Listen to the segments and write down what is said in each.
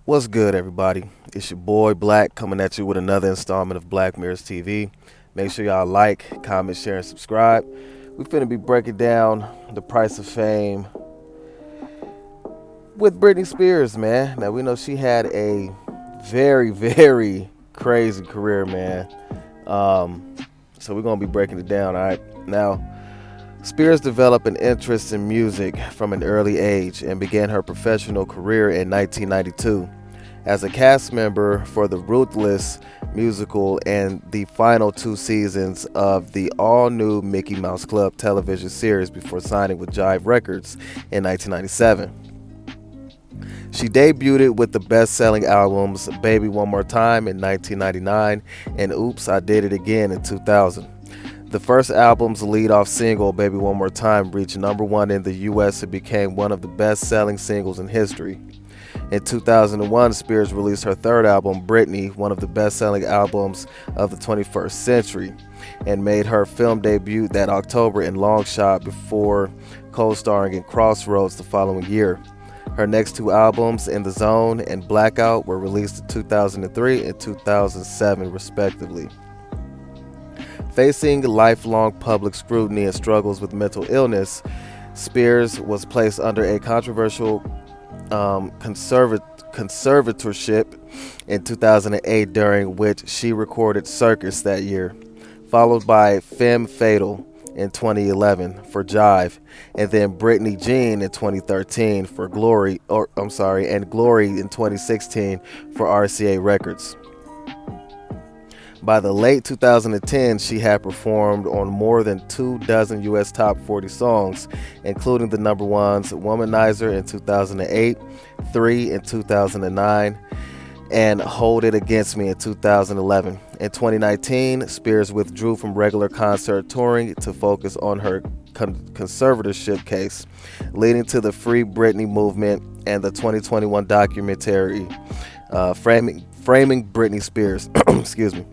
What's good, everybody? It's your boy Black coming at you with another installment of Black Mirrors TV. Make sure y'all like, comment, share, and subscribe. We finna be breaking down the price of fame with Britney Spears, man. Now, we know she had a very, very crazy career, man. So we're gonna be breaking it down, all right? Now, Spears developed an interest in music from an early age and began her professional career in 1992 as a cast member for the Ruthless musical and the final two seasons of the all-new Mickey Mouse Club television series before signing with Jive Records in 1997. She debuted with the best-selling albums Baby One More Time in 1999 and Oops, I Did It Again in 2000. The first album's lead-off single, Baby One More Time, reached number one in the US and became one of the best-selling singles in history. In 2001, Spears released her third album, Britney, one of the best-selling albums of the 21st century, and made her film debut that October in Long Shot before co-starring in Crossroads the following year. Her next two albums, In the Zone and Blackout, were released in 2003 and 2007, respectively. Facing lifelong public scrutiny and struggles with mental illness, Spears was placed under a controversial conservatorship in 2008, during which she recorded Circus that year, followed by Femme Fatale in 2011 for Jive, and then Britney Jean in 2013 for Glory in 2016 for RCA Records. By the late 2010s, she had performed on more than 24 U.S. top 40 songs, including the number ones Womanizer in 2008, 3 in 2009, and Hold It Against Me in 2011. In 2019, Spears withdrew from regular concert touring to focus on her conservatorship case, leading to the Free Britney movement and the 2021 documentary Framing Britney Spears. Excuse me.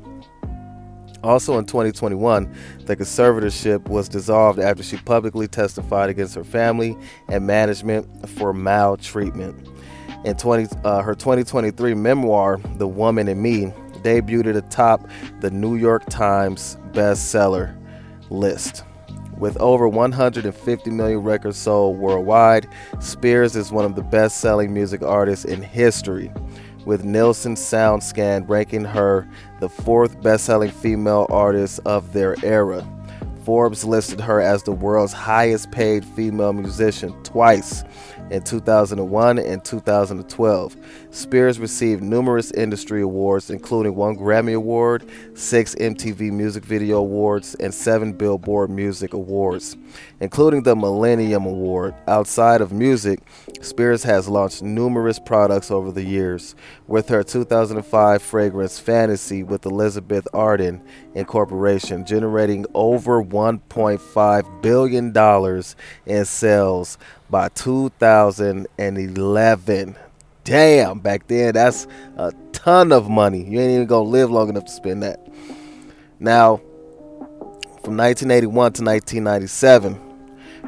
Also in 2021, the conservatorship was dissolved after she publicly testified against her family and management for maltreatment. In her 2023 memoir, The Woman in Me, debuted atop the New York Times bestseller list. With over 150 million records sold worldwide, Spears is one of the best-selling music artists in history, with Nielsen SoundScan ranking her the fourth best-selling female artist of their era. Forbes listed her as the world's highest-paid female musician twice, in 2001 and 2012. Spears received numerous industry awards, including 1 Grammy Award, 6 MTV Music Video Awards, and 7 Billboard Music Awards, including the Millennium Award. Outside of music, Spears has launched numerous products over the years, with her 2005 fragrance Fantasy with Elizabeth Arden Incorporation generating over $1.5 billion in sales by 2011. Damn, back then, that's a ton of money. You ain't even gonna live long enough to spend that. Now, from 1981 to 1997,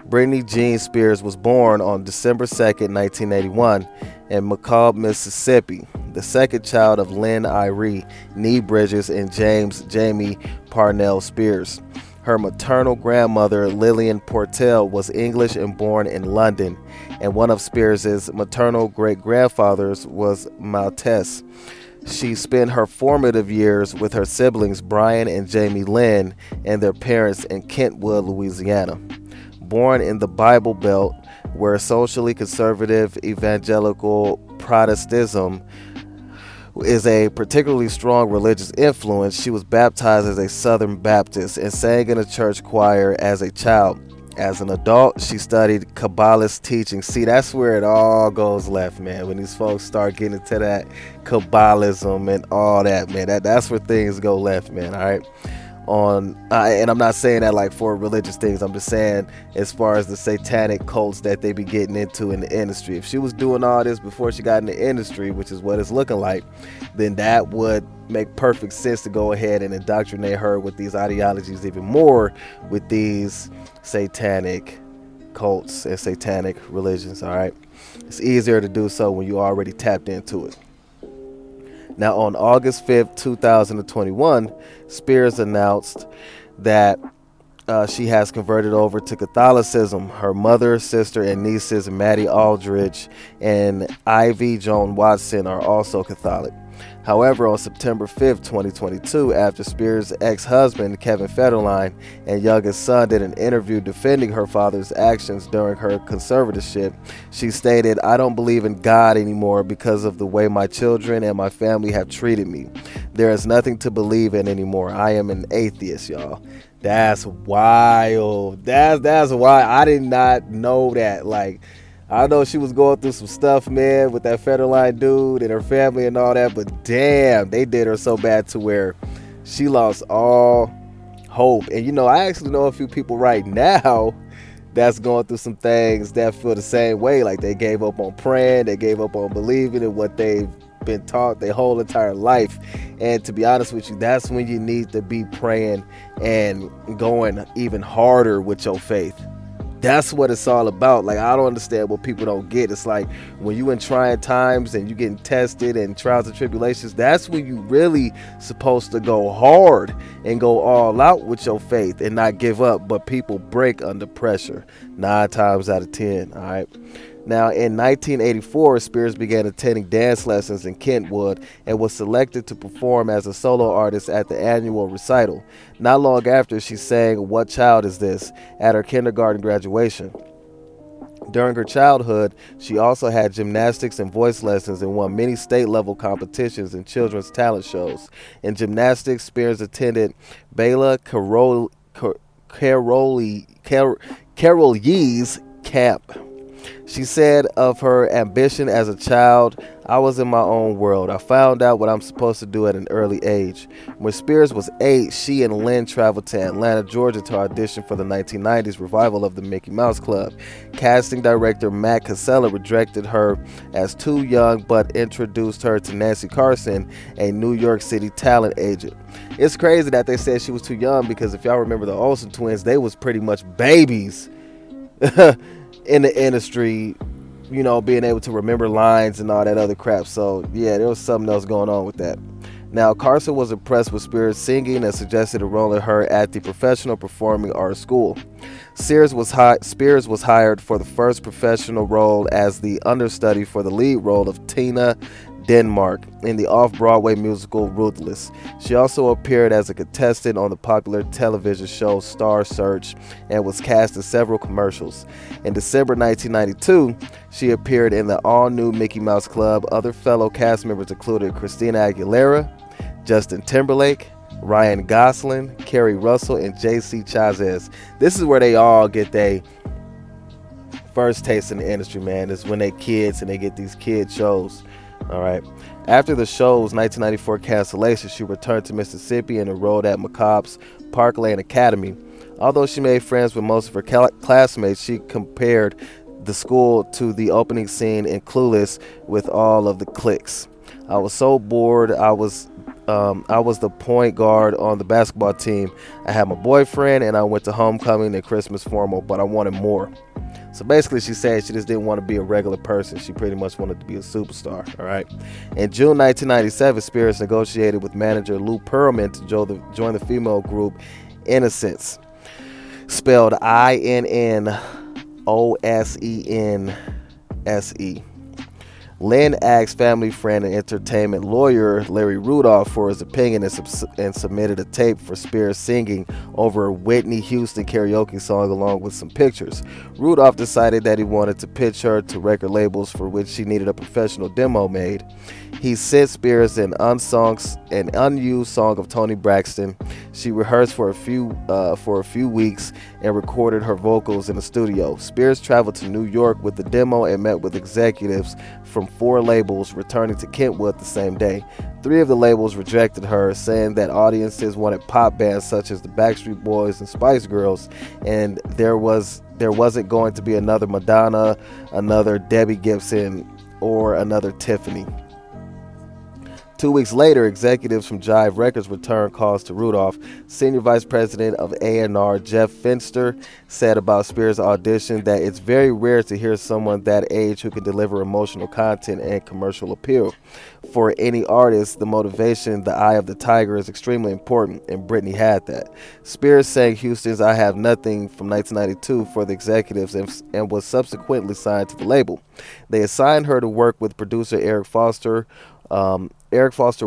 Britney Jean Spears was born on December 2nd, 1981 in McCall, Mississippi, the second child of Lynn Irie Nee Bridges and James Jamie Parnell Spears. Her maternal grandmother, Lillian Portell, was English and born in London, and one of Spears' maternal great-grandfathers was Maltese. She spent her formative years with her siblings Brian and Jamie Lynn and their parents in Kentwood, Louisiana. Born in the Bible Belt, where socially conservative evangelical Protestantism is a particularly strong religious influence, she was baptized as a Southern Baptist and sang in a church choir as a child. As an adult, she studied Kabbalist teaching. See, that's where it all goes left, man. When these folks start getting into that Kabbalism and all that, man, that's where things go left, man. All right. And I'm not saying that like for religious things. I'm just saying as far as the satanic cults that they be getting into in the industry. If she was doing all this before she got in the industry, which is what it's looking like, then that would make perfect sense to go ahead and indoctrinate her with these ideologies even more, with these satanic cults and satanic religions. All right, it's easier to do so when you already tapped into it. Now, on August 5th, 2021, Spears announced that she has converted over to Catholicism. Her mother, sister, and nieces, Maddie Aldridge and Ivy Joan Watson, are also Catholic. However, on September 5th, 2022, after Spears' ex-husband, Kevin Federline, and youngest son did an interview defending her father's actions during her conservatorship, she stated, "I don't believe in God anymore because of the way my children and my family have treated me. There is nothing to believe in anymore. I am an atheist," y'all. That's wild. That's why I did not know that. Like, I know she was going through some stuff, man, with that Federline dude and her family and all that, but damn, they did her so bad to where she lost all hope. And, you know, I actually know a few people right now that's going through some things that feel the same way. Like, they gave up on praying, they gave up on believing in what they've been taught their whole entire life. And to be honest with you, that's when you need to be praying and going even harder with your faith. That's what it's all about. Like, I don't understand what people don't get. It's like when you in trying times and you getting tested and trials and tribulations, that's when you really supposed to go hard and go all out with your faith and not give up. But people break under pressure 9 times out of 10. All right. Now, in 1984, Spears began attending dance lessons in Kentwood and was selected to perform as a solo artist at the annual recital. Not long after, she sang "What Child Is This?" at her kindergarten graduation. During her childhood, she also had gymnastics and voice lessons and won many state-level competitions and children's talent shows. In gymnastics, Spears attended Bela Karolyi's camp. She said of her ambition as a child, "I was in my own world. I found out what I'm supposed to do at an early age." When Spears was 8, she and Lynn traveled to Atlanta, Georgia to audition for the 1990s revival of the Mickey Mouse Club. Casting director Matt Casella rejected her as too young, but introduced her to Nancy Carson, a New York City talent agent. It's crazy that they said she was too young, because if y'all remember the Olsen twins, they was pretty much babies in the industry, you know, being able to remember lines and all that other crap. So yeah, there was something else going on with that. Now, Carson was impressed with Spears' singing and suggested enrolling her at the Professional Performing Arts School. Spears was hired for the first professional role as the understudy for the lead role of Tina Denmark in the off-Broadway musical Ruthless. She also appeared as a contestant on the popular television show Star Search and was cast in several commercials. In December 1992, she appeared in the all-new Mickey Mouse Club. Other fellow cast members included Christina Aguilera, Justin Timberlake, Ryan Gosling, Kerry Russell, and J.C. Chazes. This is where they all get their first taste in the industry, man. Is when they kids and they get these kid shows. All right. After the show's 1994 cancellation, she returned to Mississippi and enrolled at McCobb's Park Lane Academy. Although she made friends with most of her classmates, she compared the school to the opening scene in Clueless with all of the cliques. "I was so bored. I was the point guard on the basketball team. I had my boyfriend, and I went to homecoming and Christmas formal, but I wanted more." So basically, she said she just didn't want to be a regular person. She pretty much wanted to be a superstar, all right? In June 1997, Spears negotiated with manager Lou Pearlman to join the female group Innocence, spelled INNOSENSE. Lynn asked family friend and entertainment lawyer Larry Rudolph for his opinion and submitted a tape for Spears singing over a Whitney Houston karaoke song along with some pictures. Rudolph decided that he wanted to pitch her to record labels, for which she needed a professional demo made. He sent Spears an unused song of Toni Braxton. She rehearsed for a few weeks and recorded her vocals in the studio. Spears traveled to New York with the demo and met with executives from 4 labels, returning to Kentwood the same day. 3 of the labels rejected her, saying that audiences wanted pop bands such as the Backstreet Boys and Spice Girls, and there wasn't going to be another Madonna, another Debbie Gibson, or another Tiffany. 2 weeks later, executives from Jive Records returned calls to Rudolph. Senior Vice President of A&R Jeff Finster said about Spears' audition that it's very rare to hear someone that age who can deliver emotional content and commercial appeal. For any artist, the motivation, the eye of the tiger is extremely important, and Britney had that. Spears sang Houston's I Have Nothing from 1992 for the executives and was subsequently signed to the label. They assigned her to work with producer Eric Foster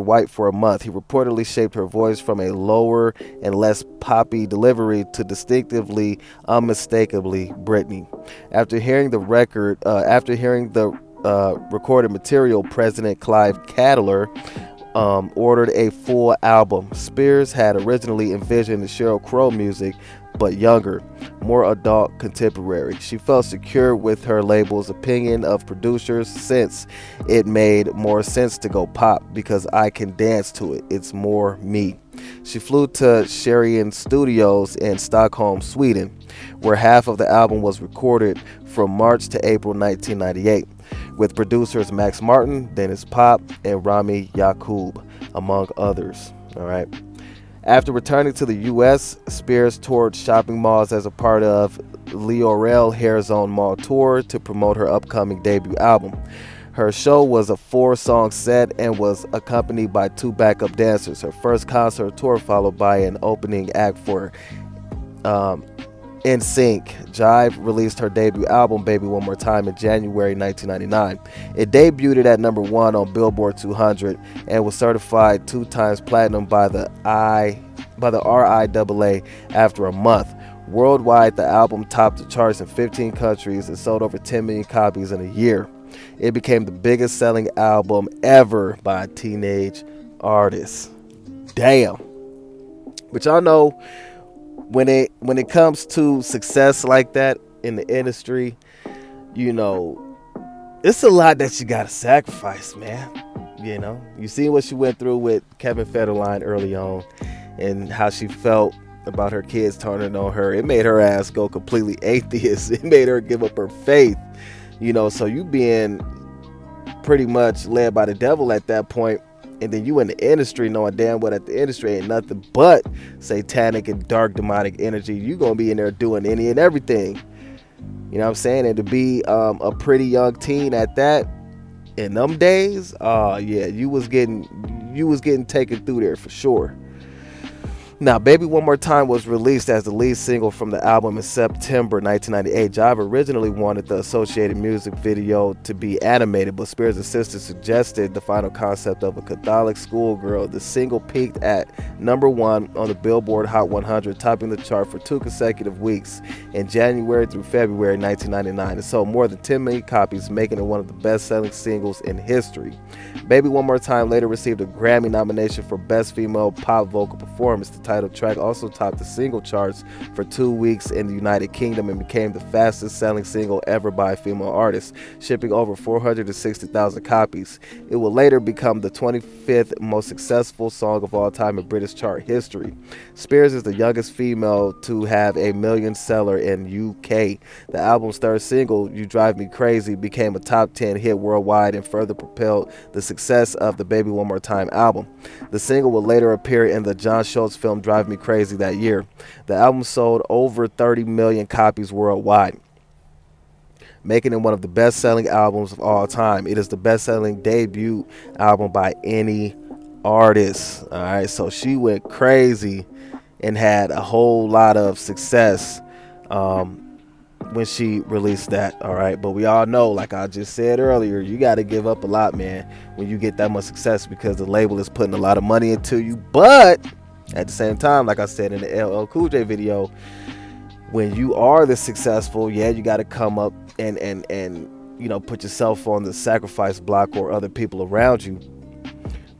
White for a month. He reportedly shaped her voice from a lower and less poppy delivery to distinctively, unmistakably Britney. After hearing the recorded material, President Clive Cadler ordered a full album. Spears had originally envisioned the Sheryl Crow music, but younger, more adult contemporary. She felt secure with her label's opinion of producers since it made more sense to go pop because I can dance to it. It's more me. She flew to Sherian Studios in Stockholm, Sweden, where half of the album was recorded from March to April 1998, with producers Max Martin, Dennis Pop, and Rami Yacoub, among others. All right. After returning to the U.S., Spears toured shopping malls as a part of L'Oreal Hair Zone Mall Tour to promote her upcoming debut album. Her show was a 4-song set and was accompanied by 2 backup dancers. Her first concert tour followed by an opening act for NSYNC. Jive released her debut album, Baby One More Time, in January 1999. It debuted at number 1 on Billboard 200 and was certified 2 times platinum by the RIAA after a month. Worldwide, the album topped the charts in 15 countries and sold over 10 million copies in a year. It became the biggest selling album ever by a teenage artist. Damn. But y'all know, when it comes to success like that in the industry, you know, it's a lot that you gotta sacrifice, man. You know, you see what she went through with Kevin Federline early on and how she felt about her kids turning on her. It made her ass go completely atheist. It made her give up her faith, you know. So you being pretty much led by the devil at that point, and then you in the industry knowing damn well that the industry ain't nothing but satanic and dark demonic energy. You gonna be in there doing any and everything, you know what I'm saying? And to be a pretty young teen at that in them days, yeah, you was getting taken through there for sure. Now, Baby One More Time was released as the lead single from the album in September 1998. Jive originally wanted the associated music video to be animated, but Spears' assistant suggested the final concept of a Catholic schoolgirl. The single peaked at number 1 on the Billboard Hot 100, topping the chart for 2 consecutive weeks in January through February 1999. It sold more than 10 million copies, making it one of the best-selling singles in history. Baby One More Time later received a Grammy nomination for Best Female Pop Vocal Performance. The title track also topped the single charts for 2 weeks in the United Kingdom and became the fastest selling single ever by a female artist, shipping over 460,000 copies. It would later become the 25th most successful song of all time in British chart history. Spears is the youngest female to have a million seller in UK. The album's third single, You Drive Me Crazy, became a top 10 hit worldwide and further propelled the success of the Baby One More Time album. The single would later appear in the John Schultz film Drive Me Crazy that year. The album sold over 30 million copies worldwide, making it one of the best-selling albums of all time. It is the best-selling debut album by any artist. All right, so she went crazy and had a whole lot of success when she released that. All right, but we all know, like I just said earlier, you got to give up a lot, man, when you get that much success, because the label is putting a lot of money into you. But at the same time, like I said in the LL Cool J video, when you are the successful, yeah, you got to come up and you know, put yourself on the sacrifice block or other people around you.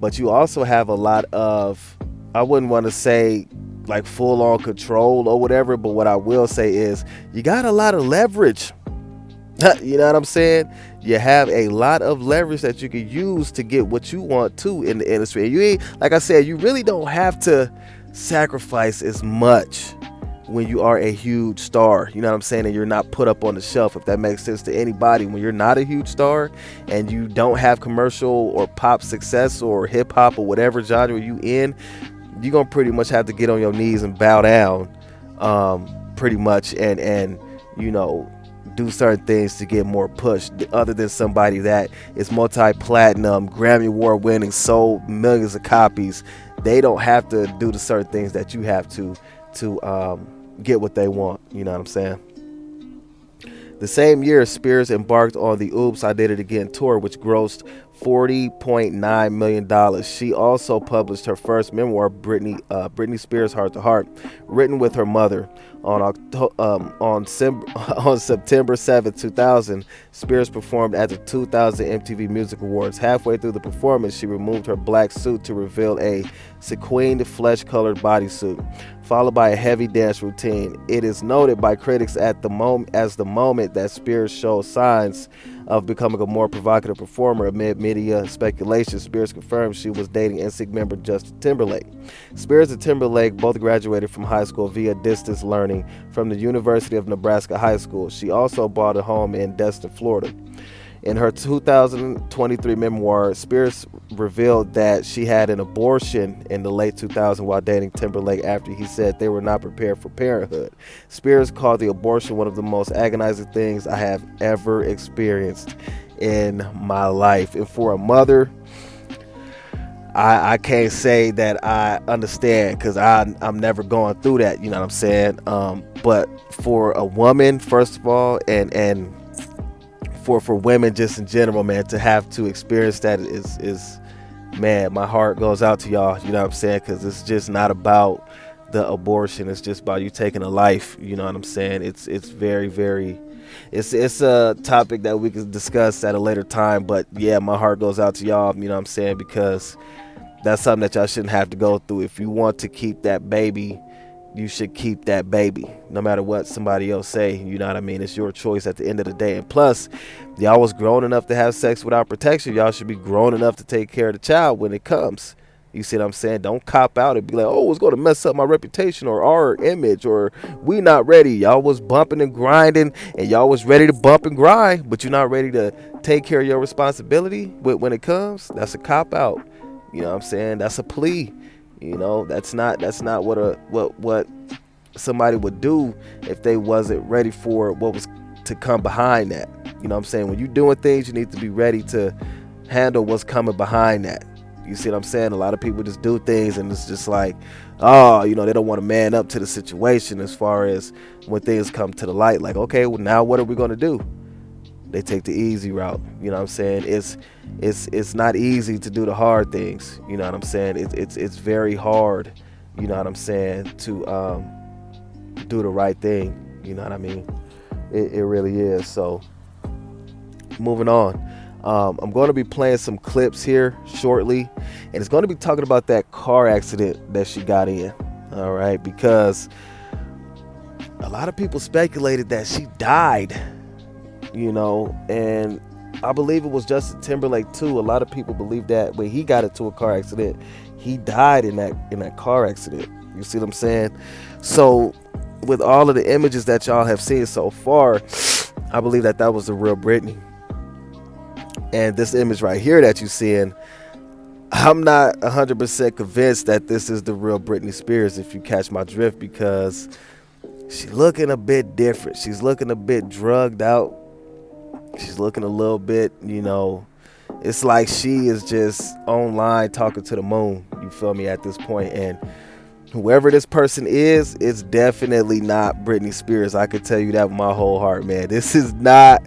But you also have a lot of, I wouldn't want to say like full on control or whatever, but what I will say is you got a lot of leverage. You know what I'm saying? You have a lot of leverage that you can use to get what you want to in the industry. And you ain't, like I said, you really don't have to sacrifice as much when you are a huge star, you know what I'm saying, and you're not put up on the shelf, if that makes sense to anybody. When you're not a huge star and you don't have commercial or pop success or hip hop or whatever genre you in, you're gonna pretty much have to get on your knees and bow down, pretty much, and you know, do certain things to get more pushed, other than somebody that is multi-platinum, Grammy Award winning, sold millions of copies. They don't have to do the certain things that you have to get what they want. You know what I'm saying? The same year, Spears embarked on the Oops, I Did It Again tour, which grossed $40.9 million. She also published her first memoir, Britney Spears Heart to Heart, written with her mother. On September 7, 2000, Spears performed at the 2000 MTV Music Awards. Halfway through the performance, she removed her black suit to reveal a sequined flesh-colored bodysuit, followed by a heavy dance routine. It is noted by critics as the moment that Spears showed signs of becoming a more provocative performer. Amid media speculation, Spears confirmed she was dating NSYNC member Justin Timberlake. Spears and Timberlake both graduated from high school via distance learning from the University of Nebraska High School. She also bought a home in Destin, Florida. In her 2023 memoir, Spears revealed that she had an abortion in the late 2000s while dating Timberlake after he said they were not prepared for parenthood. Spears called the abortion one of the most agonizing things I have ever experienced in my life. And for a mother, I can't say that I understand, because I'm never going through that, you know what I'm saying? But for a woman, first of all, and for women just in general, man, to have to experience that is man, my heart goes out to y'all, you know what I'm saying? Because it's just not about the abortion, it's just about you taking a life, you know what I'm saying? It's very, very, it's a topic that we can discuss at a later time, but yeah, my heart goes out to y'all, you know what I'm saying? Because that's something that y'all shouldn't have to go through. If you want to keep that baby, you should keep that baby, no matter what somebody else say, you know what I mean? It's your choice at the end of the day. And plus, y'all was grown enough to have sex without protection. Y'all should be grown enough to take care of the child when it comes. You see what I'm saying? Don't cop out and be like, oh, it's going to mess up my reputation or our image, or we not ready. Y'all was bumping and grinding, and y'all was ready to bump and grind, but you're not ready to take care of your responsibility when it comes. That's a cop out. You know what I'm saying? That's a plea. You know, that's not what somebody would do if they wasn't ready for what was to come behind that. You know what I'm saying? When you're doing things, you need to be ready to handle what's coming behind that. You see what I'm saying? A lot of people just do things and it's just like, oh, you know, they don't want to man up to the situation as far as when things come to the light. Like, okay, well, now what are we going to do? They take the easy route. You know what I'm saying? It's not easy to do the hard things. You know what I'm saying? It's very hard, you know what I'm saying, to do the right thing. You know what I mean? It really is. So moving on. I'm going to be playing some clips here shortly, and it's going to be talking about that car accident that she got in. All right, because a lot of people speculated that she died, you know, and I believe it was Justin Timberlake too. A lot of people believe that when he got into a car accident, he died in that car accident. You see what I'm saying? So with all of the images that y'all have seen so far, I believe that was the real Britney. And this image right here that you're seeing, I'm not 100% convinced that this is the real Britney Spears, if you catch my drift, because she's looking a bit different. She's looking a bit drugged out. She's looking a little bit, you know, it's like she is just online talking to the moon, you feel me, at this point. And whoever this person is, it's definitely not Britney Spears. I could tell you that with my whole heart, man. This is not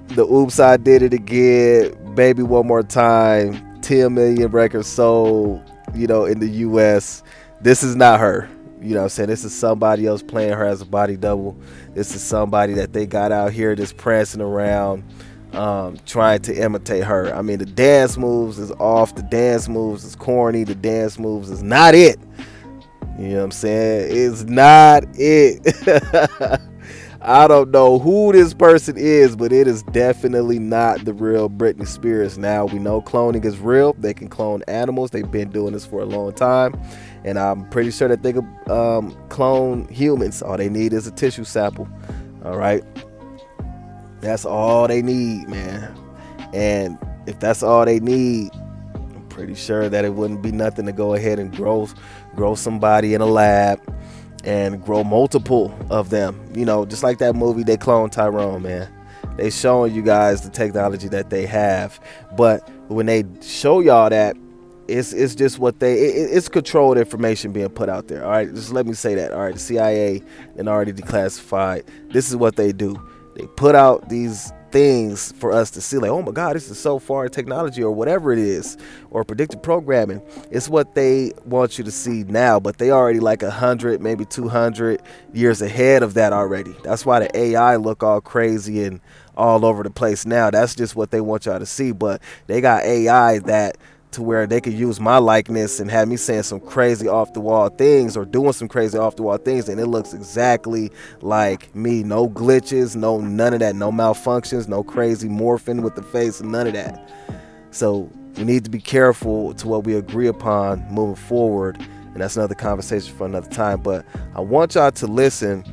the Oops, I Did It Again, Baby One More Time, 10 million records sold, you know, in the US. This is not her. You know what I'm saying? This is somebody else playing her as a body double. This is somebody that they got out here just prancing around, trying to imitate her. I mean, the dance moves is off. The dance moves is corny. The dance moves is not it. You know what I'm saying? It's not it. I don't know who this person is, but it is definitely not the real Britney Spears. Now, we know cloning is real. They can clone animals. They've been doing this for a long time. And I'm pretty sure that they could clone humans. All they need is a tissue sample. All right? That's all they need, man. And if that's all they need, I'm pretty sure that it wouldn't be nothing to go ahead and grow somebody in a lab and grow multiple of them. You know, just like that movie, they cloned Tyrone, man. They showing you guys the technology that they have. But when they show y'all that, it's just what it's controlled information being put out there. All right, just let me say that. All right, the CIA and already declassified. This is what they do. They put out these things for us to see, like, oh my God, this is so far in technology or whatever it is, or predictive programming. It's what they want you to see now, but they already like 100, maybe 200 years ahead of that already. That's why the AI look all crazy and all over the place now. That's just what they want y'all to see. But they got AI that to where they could use my likeness and have me saying some crazy off the wall things or doing some crazy off the wall things, and it looks exactly like me. No glitches, none of that, no malfunctions, no crazy morphing with the face, none of that. So we need to be careful to what we agree upon moving forward, and that's another conversation for another time. But I want y'all to listen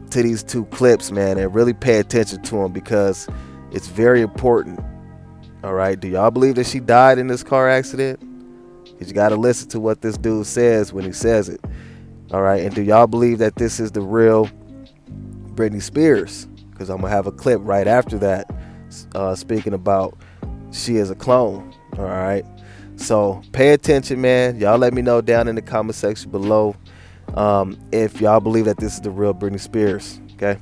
to these two clips, man, and really pay attention to them, because it's very important. All right, do y'all believe that she died in this car accident? Because you got to listen to what this dude says when he says it. All right, and do y'all believe that this is the real Britney Spears? Because I'm going to have a clip right after that speaking about she is a clone. All right, so pay attention, man. Y'all let me know down in the comment section below if y'all believe that this is the real Britney Spears, okay?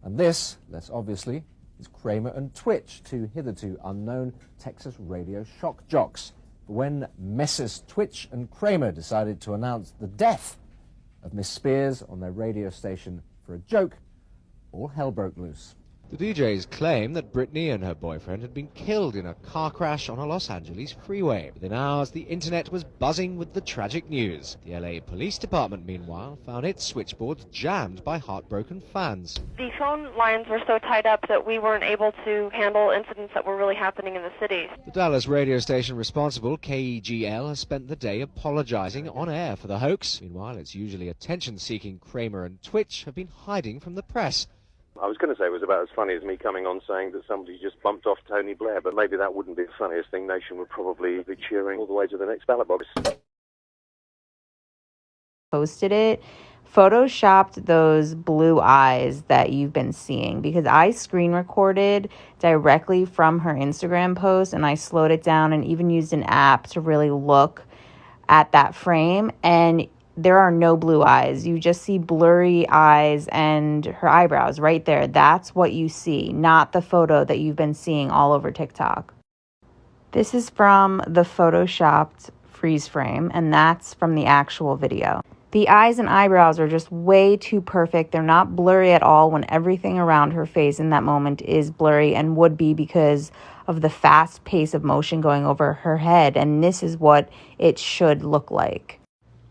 And this, less obviously, is Kramer and Twitch, two hitherto unknown Texas radio shock jocks. But when Messrs. Twitch and Kramer decided to announce the death of Miss Spears on their radio station for a joke, all hell broke loose. The DJs claim that Britney and her boyfriend had been killed in a car crash on a Los Angeles freeway. Within hours, the internet was buzzing with the tragic news. The LA Police Department, meanwhile, found its switchboards jammed by heartbroken fans. The phone lines were so tied up that we weren't able to handle incidents that were really happening in the city. The Dallas radio station responsible, KEGL, has spent the day apologizing on air for the hoax. Meanwhile, its usually attention-seeking Kramer and Twitch have been hiding from the press. I was going to say it was about as funny as me coming on saying that somebody just bumped off Tony Blair, but maybe that wouldn't be the funniest thing. Nation would probably be cheering all the way to the next ballot box. Posted it, photoshopped those blue eyes that you've been seeing, because I screen recorded directly from her Instagram post, and I slowed it down and even used an app to really look at that frame, and there are no blue eyes. You just see blurry eyes and her eyebrows right there. That's what you see, not the photo that you've been seeing all over TikTok. This is from the photoshopped freeze frame, and that's from the actual video. The eyes and eyebrows are just way too perfect. They're not blurry at all when everything around her face in that moment is blurry and would be because of the fast pace of motion going over her head. And this is what it should look like.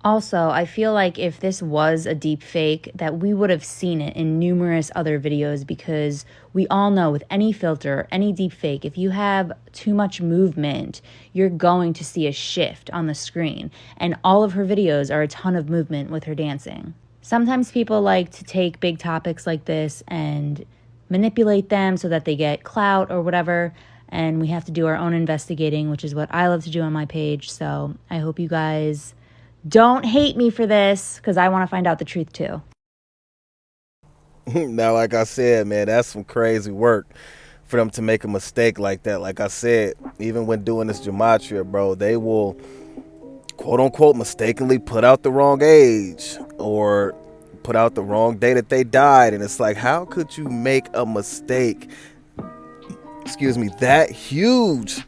Also, I feel like if this was a deep fake, that we would have seen it in numerous other videos, because we all know with any filter, any deep fake, if you have too much movement, you're going to see a shift on the screen. And all of her videos are a ton of movement with her dancing. Sometimes people like to take big topics like this and manipulate them so that they get clout or whatever. And we have to do our own investigating, which is what I love to do on my page. So I hope you guys don't hate me for this, because I want to find out the truth too. Now, like I said, man, that's some crazy work for them to make a mistake like that. Like I said, even when doing this gematria, bro, they will, quote unquote, mistakenly put out the wrong age or put out the wrong day that they died. And it's like, how could you make a mistake, that huge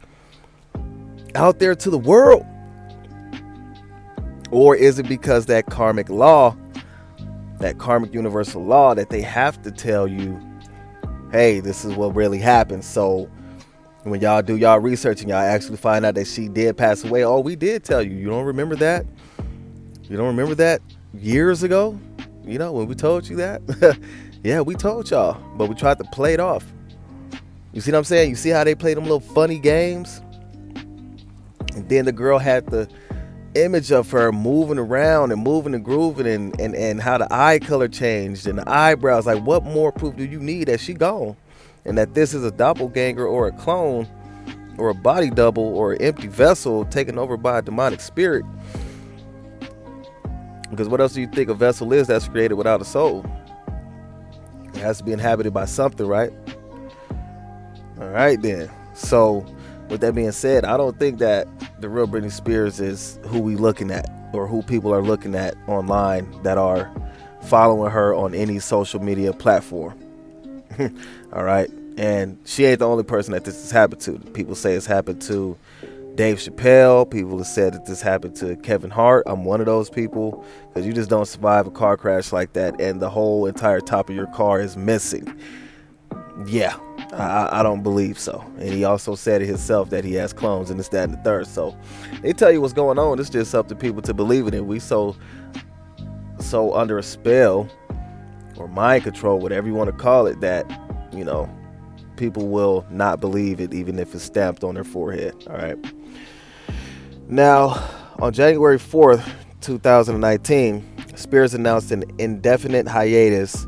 out there to the world? Or is it because that karmic law, that karmic universal law, that they have to tell you, hey, this is what really happened? So when y'all do y'all research and y'all actually find out that she did pass away, oh, we did tell you. You don't remember that? You don't remember that years ago? when we told you that? Yeah, we told y'all, but we tried to play it off. You see what I'm saying? You see how they play them little funny games? And then the girl had the image of her moving around and moving and grooving and how the eye color changed and the eyebrows. Like, what more proof do you need that she gone? And that this is a doppelganger or a clone or a body double or an empty vessel taken over by a demonic spirit? Because what else do you think a vessel is that's created without a soul? It has to be inhabited by something, right? All right, then. So, with that being said, I don't think that the real Britney Spears is who we looking at or who people are looking at online that are following her on any social media platform. All right. And she ain't the only person that this has happened to. People say it's happened to Dave Chappelle. People have said that this happened to Kevin Hart. I'm one of those people, because you just don't survive a car crash like that and the whole entire top of your car is missing. Yeah, I don't believe so. And he also said it himself that he has clones and this, that, and the third. So they tell you what's going on. It's just up to people to believe in it. We so under a spell or mind control, whatever you want to call it, that, people will not believe it even if it's stamped on their forehead. All right. Now, on January 4th, 2019, Spears announced an indefinite hiatus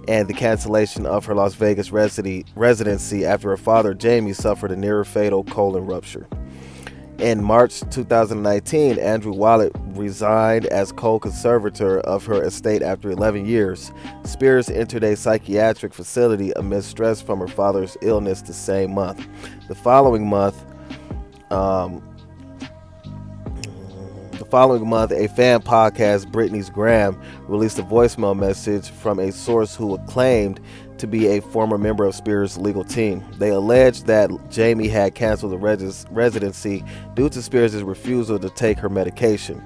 and the cancellation of her Las Vegas residency after her father, Jamie, suffered a near-fatal colon rupture. In March 2019, Andrew Wallet resigned as co-conservator of her estate after 11 years. Spears entered a psychiatric facility amid stress from her father's illness the same month. The following month, a fan podcast, Britney's Gram, released a voicemail message from a source who claimed to be a former member of Spears' legal team. They alleged that Jamie had canceled the residency due to Spears' refusal to take her medication,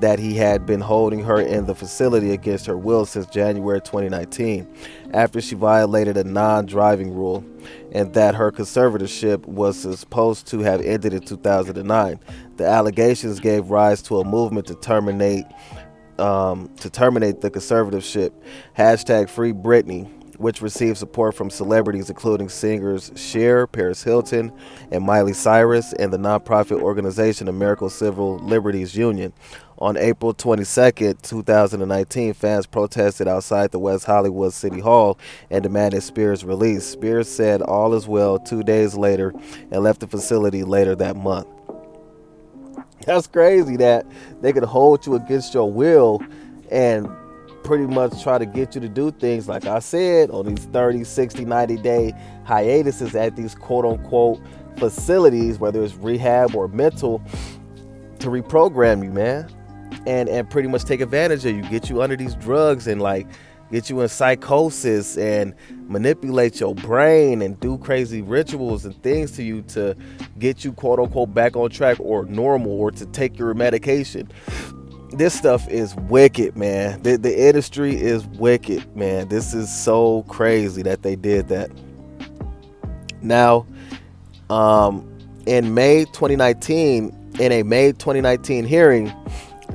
that he had been holding her in the facility against her will since January 2019, after she violated a non-driving rule, and that her conservatorship was supposed to have ended in 2009. The allegations gave rise to a movement to terminate the conservatorship, #Free Britney, which received support from celebrities including singers Cher, Paris Hilton, and Miley Cyrus, and the nonprofit organization American Civil Liberties Union. On April 22nd, 2019, fans protested outside the West Hollywood City Hall and demanded Spears' release. Spears said all is well 2 days later and left the facility later that month. That's crazy that they could hold you against your will and pretty much try to get you to do things, like I said, on these 30, 60, 90-day hiatuses at these quote-unquote facilities, whether it's rehab or mental, to reprogram you, man, and pretty much take advantage of you, get you under these drugs and like get you in psychosis and manipulate your brain and do crazy rituals and things to you to get you quote-unquote back on track or normal, or to take your medication. This stuff is wicked, man. The industry is wicked, man. This is so crazy that they did that. Now, in a May 2019 hearing,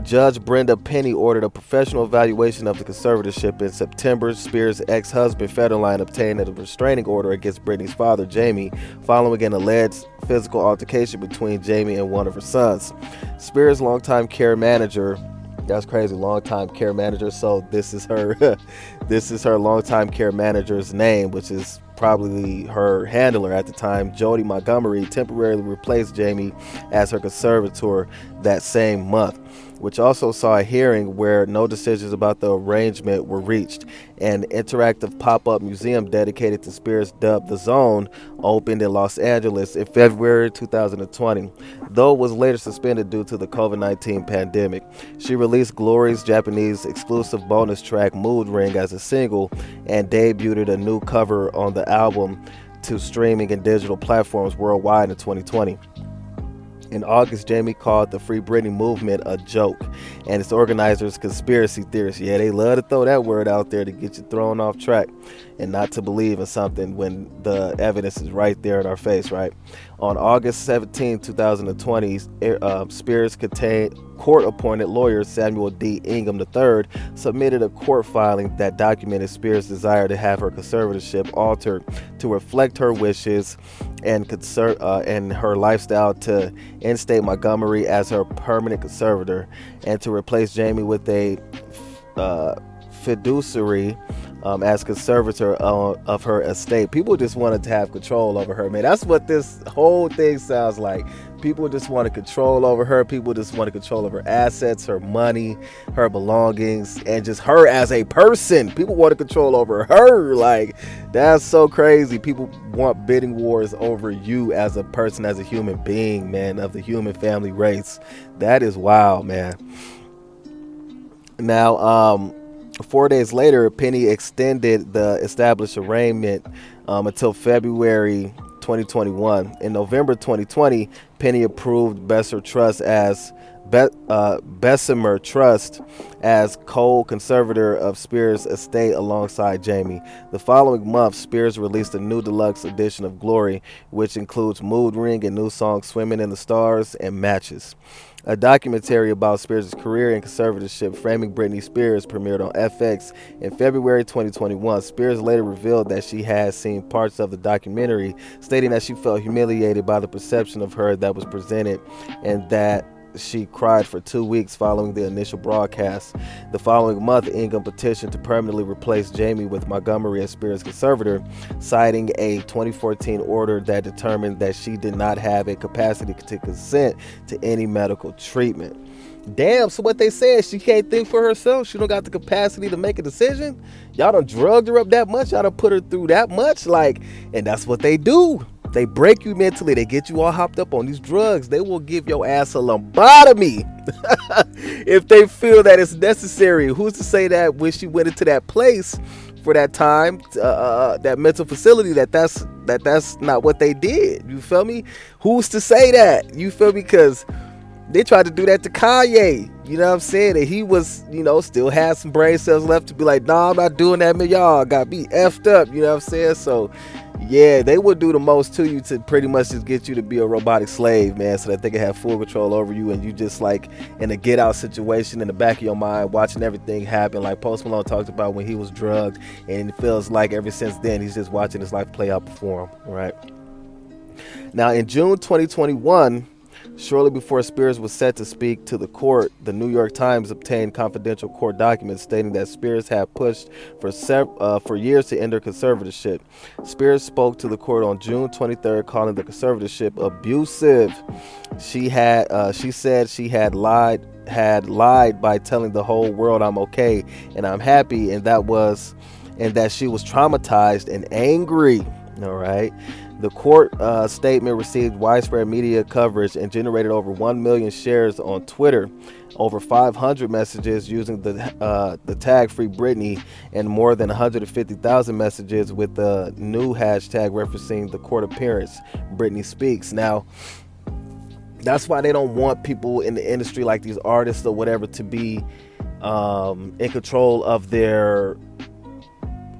Judge Brenda Penny ordered a professional evaluation of the conservatorship. In September, Spears' ex-husband Federline obtained a restraining order against Britney's father, Jamie, following an alleged physical altercation between Jamie and one of her sons. Spears' longtime care manager, that's crazy, longtime care manager. So this is her longtime care manager's name, which is probably her handler at the time. Jody Montgomery temporarily replaced Jamie as her conservator that same month, which also saw a hearing where no decisions about the arrangement were reached. An interactive pop-up museum dedicated to Spears, dubbed The Zone, opened in Los Angeles in February 2020, though it was later suspended due to the COVID-19 pandemic. She released Glory's Japanese exclusive bonus track Mood Ring as a single and debuted a new cover on the album to streaming and digital platforms worldwide in 2020. In August, Jamie called the Free Britney movement a joke and its organizers conspiracy theorists. Yeah, they love to throw that word out there to get you thrown off track. and not to believe in something when the evidence is right there in our face, right? On August 17, 2020, Spears' court-appointed lawyer Samuel D. Ingham III submitted a court filing that documented Spears' desire to have her conservatorship altered to reflect her wishes and her lifestyle, to instate Montgomery as her permanent conservator, and to replace Gimmie with a fiduciary as conservator of her estate. People just wanted to have control over her, man. That's what this whole thing sounds like. People just want to control over her. People just want to control over her assets, her money, her belongings, and just her as a person. People want to control over her. Like, that's so crazy. People want bidding wars over you as a person, as a human being, man, of the human family race. That is wild, man. Now, 4 days later, Penny extended the established arraignment until February 2021. In November 2020, Penny approved Bessemer Trust as co-conservator of Spears' estate alongside Gimmie. The following month, Spears released a new deluxe edition of Glory, which includes Mood Ring and new songs Swimming in the Stars and Matches. A documentary about Spears' career and conservatorship, Framing Britney Spears, premiered on FX in February 2021. Spears later revealed that she had seen parts of the documentary, stating that she felt humiliated by the perception of her that was presented, and that she cried for 2 weeks following the initial broadcast. The following month, Ingham petitioned to permanently replace Gimmie with Montgomery as Spears' conservator, citing a 2014 order that determined that she did not have a capacity to consent to any medical treatment. Damn, so what they said, she can't think for herself? She don't got the capacity to make a decision? Y'all done drugged her up that much? Y'all done put her through that much? Like, and that's what they do. They break you mentally. They get you all hopped up on these drugs. They will give your ass a lobotomy if they feel that it's necessary. Who's to say that when she went into that place for that time, that mental facility, that's not what they did? You feel me? Who's to say that? You feel me? Because they tried to do that to Kanye. You know what I'm saying? And he was, still had some brain cells left to be like, nah, I'm not doing that, man. Y'all got me effed up. You know what I'm saying? So, yeah, they would do the most to you to pretty much just get you to be a robotic slave, man, so that they can have full control over you, and you just like in a get out situation in the back of your mind, watching everything happen. Like Post Malone talked about when he was drugged, and it feels like ever since then he's just watching his life play out before him, right? Now, in June 2021, shortly before Spears was set to speak to the court, the New York Times obtained confidential court documents stating that Spears had pushed for years to end her conservatorship. Spears spoke to the court on June 23rd, calling the conservatorship abusive. She said she had lied by telling the whole world I'm okay and I'm happy, and that she was traumatized and angry. All right. The court statement received widespread media coverage and generated over 1 million shares on Twitter, over 500 messages using the tag Free Britney, and more than 150,000 messages with the new hashtag referencing the court appearance, Britney Speaks. Now, that's why they don't want people in the industry like these artists or whatever to be in control of their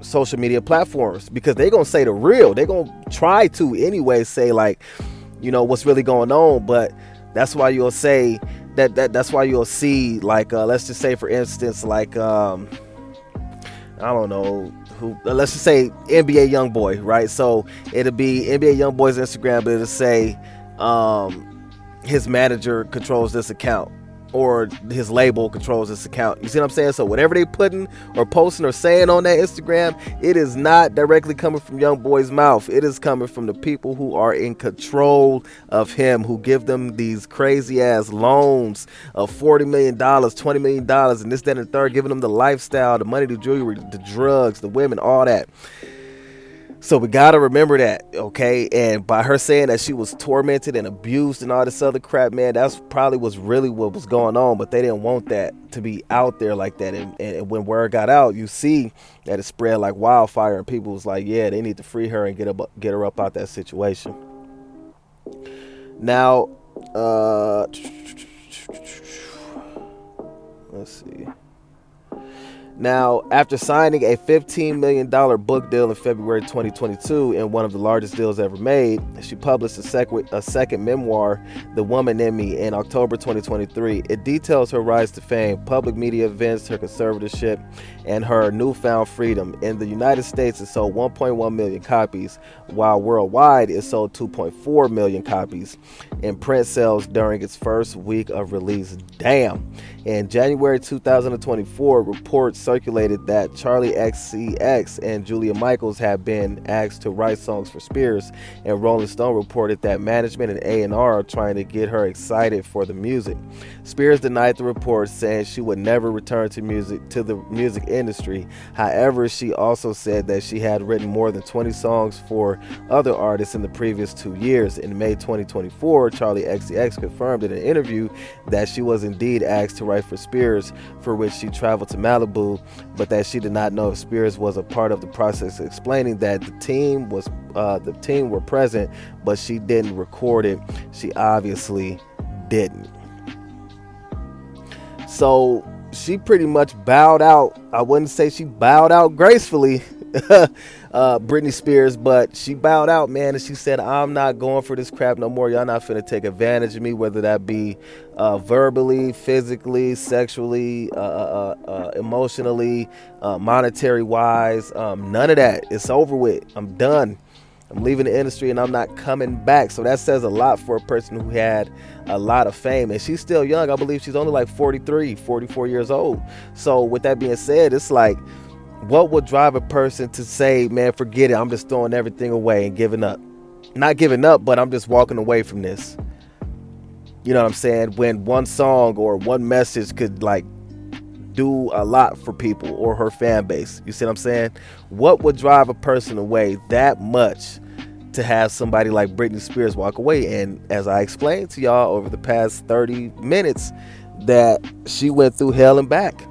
social media platforms, because they're gonna say the real. They're gonna try to anyway say like, what's really going on. But that's why you'll say that's why you'll see like let's just say for instance like I don't know who, let's just say NBA YoungBoy, right? So it'll be NBA YoungBoy's Instagram, but it'll say his manager controls this account, or his label controls this account. You see what I'm saying? So whatever they putting or posting or saying on that Instagram, it is not directly coming from YoungBoy's mouth. It is coming from the people who are in control of him, who give them these crazy ass loans of $40 million, $20 million, and this, that, and the third, giving them the lifestyle, the money, the jewelry, the drugs, the women, all that. So we got to remember that, okay? And by her saying that she was tormented and abused and all this other crap, man, that's probably was really what was going on. But they didn't want that to be out there like that. And when word got out, you see that it spread like wildfire. And people was like, yeah, they need to free her and get her up out that situation. Now, let's see. Now, after signing a $15 million book deal in February 2022, and one of the largest deals ever made, she published a second memoir, The Woman in Me, in October 2023. It details her rise to fame, public media events, her conservatorship, and her newfound freedom. In the United States, it sold 1.1 million copies, while worldwide it sold 2.4 million copies in print sales during its first week of release. Damn. In January 2024, reports circulated that Charlie XCX and Julia Michaels had been asked to write songs for Spears, and Rolling Stone reported that management and A&R are trying to get her excited for the music. Spears denied the report, saying she would never return to the music industry. However, she also said that she had written more than 20 songs for other artists in the previous 2 years. In May 2024, Charlie XCX confirmed in an interview that she was indeed asked to write for Spears, for which she traveled to Malibu, but that she did not know if Spears was a part of the process, explaining that the team were present, but she didn't record it. She obviously didn't. So she pretty much bowed out. I wouldn't say she bowed out gracefully, Britney Spears, but she bowed out, man, and she said, I'm not going for this crap no more. Y'all not finna take advantage of me, whether that be verbally, physically, sexually, emotionally, monetary wise. None of that. It's over with. I'm done. I'm leaving the industry and I'm not coming back. So that says a lot for a person who had a lot of fame, and she's still young. I believe she's only like 43, 44 years old. So with that being said, it's like, what would drive a person to say, man, forget it, I'm just throwing everything away and giving up? Not giving up, but I'm just walking away from this. You know what I'm saying? When one song or one message could like do a lot for people or her fan base. You see what I'm saying? What would drive a person away that much to have somebody like Britney Spears walk away? And as I explained to y'all over the past 30 minutes, that she went through hell and back.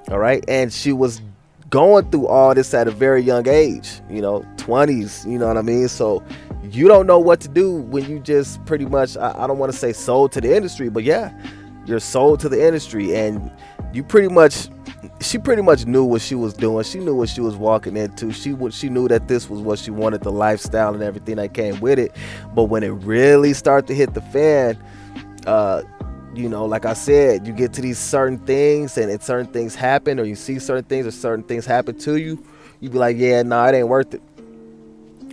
All right. And she was going through all this at a very young age, 20s, you know what I mean? So you don't know what to do when you just pretty much, I don't want to say sold to the industry, but yeah, you're sold to the industry, and she pretty much knew what she was doing. She knew what she was walking into. She knew that this was what she wanted, the lifestyle and everything that came with it. But when it really started to hit the fan, like I said, you get to these certain things, and certain things happen, or you see certain things, or certain things happen to you. You be like, yeah, nah, it ain't worth it.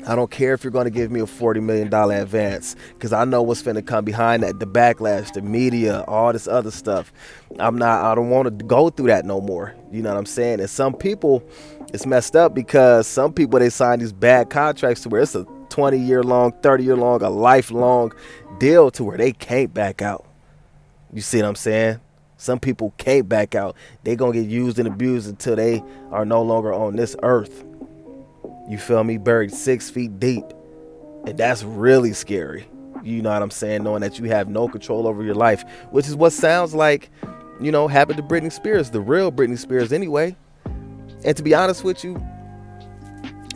I don't care if you're going to give me a $40 million advance, because I know what's finna come behind that, the backlash, the media, all this other stuff. I don't want to go through that no more. You know what I'm saying? And some people, it's messed up, because some people, they sign these bad contracts to where it's a 20-year long, 30-year long, a lifelong deal to where they can't back out. You see what I'm saying? Some people can't back out. They gonna get used and abused until they are no longer on this earth. You feel me? Buried 6 feet deep. And that's really scary. You know what I'm saying? Knowing that you have no control over your life, which is what sounds like, happened to Britney Spears, the real Britney Spears anyway. And to be honest with you,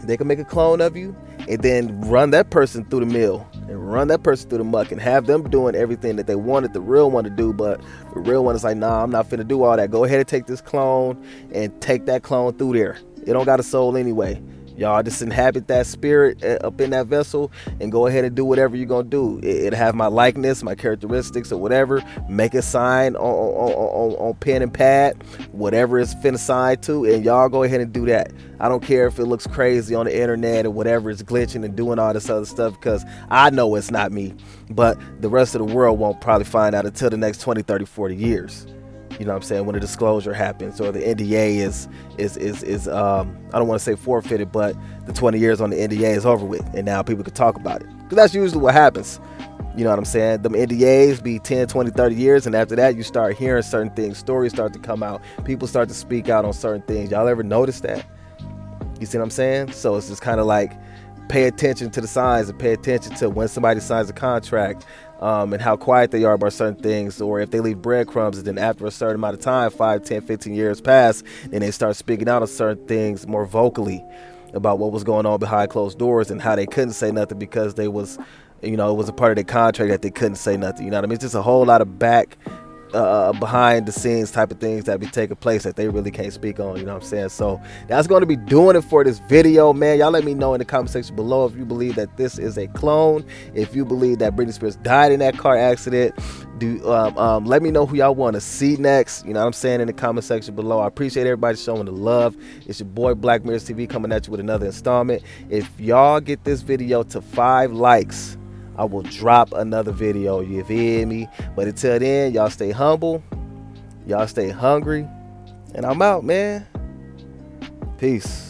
they can make a clone of you and then run that person through the mill and run that person through the muck and have them doing everything that they wanted the real one to do. But the real one is like, nah, I'm not finna do all that. Go ahead and take this clone and take that clone through there. It don't got a soul anyway. Y'all just inhabit that spirit up in that vessel and go ahead and do whatever you're going to do. It'll have my likeness, my characteristics or whatever. Make a sign on pen and pad, whatever it's finna sign to, and y'all go ahead and do that. I don't care if it looks crazy on the internet or whatever, it's glitching and doing all this other stuff, because I know it's not me. But the rest of the world won't probably find out until the next 20, 30, 40 years. You know what I'm saying? When a disclosure happens or the NDA is I don't want to say forfeited, but the 20 years on the NDA is over with, and now people can talk about it. Because that's usually what happens. You know what I'm saying? Them NDAs be 10, 20, 30 years, and after that you start hearing certain things. Stories start to come out. People start to speak out on certain things. Y'all ever notice that? You see what I'm saying? So it's just kind of like, pay attention to the signs and pay attention to when somebody signs a contract, and how quiet they are about certain things, or if they leave breadcrumbs, and then after a certain amount of time, 5, 10, 15 years pass, then they start speaking out on certain things more vocally about what was going on behind closed doors and how they couldn't say nothing because they was, it was a part of their contract that they couldn't say nothing. You know what I mean? It's just a whole lot of back behind the scenes type of things that be taking place that they really can't speak on, you know what I'm saying? So that's going to be doing it for this video, man. Y'all let me know in the comment section below if you believe that this is a clone, if you believe that Britney Spears died in that car accident. Let me know who y'all want to see next, you know what I'm saying, in the comment section below. I appreciate everybody showing the love. It's your boy Black Mirrors TV coming at you with another installment. If y'all get this video to 5 likes, I will drop another video, you feel me? But until then, y'all stay humble, y'all stay hungry, and I'm out, man. Peace.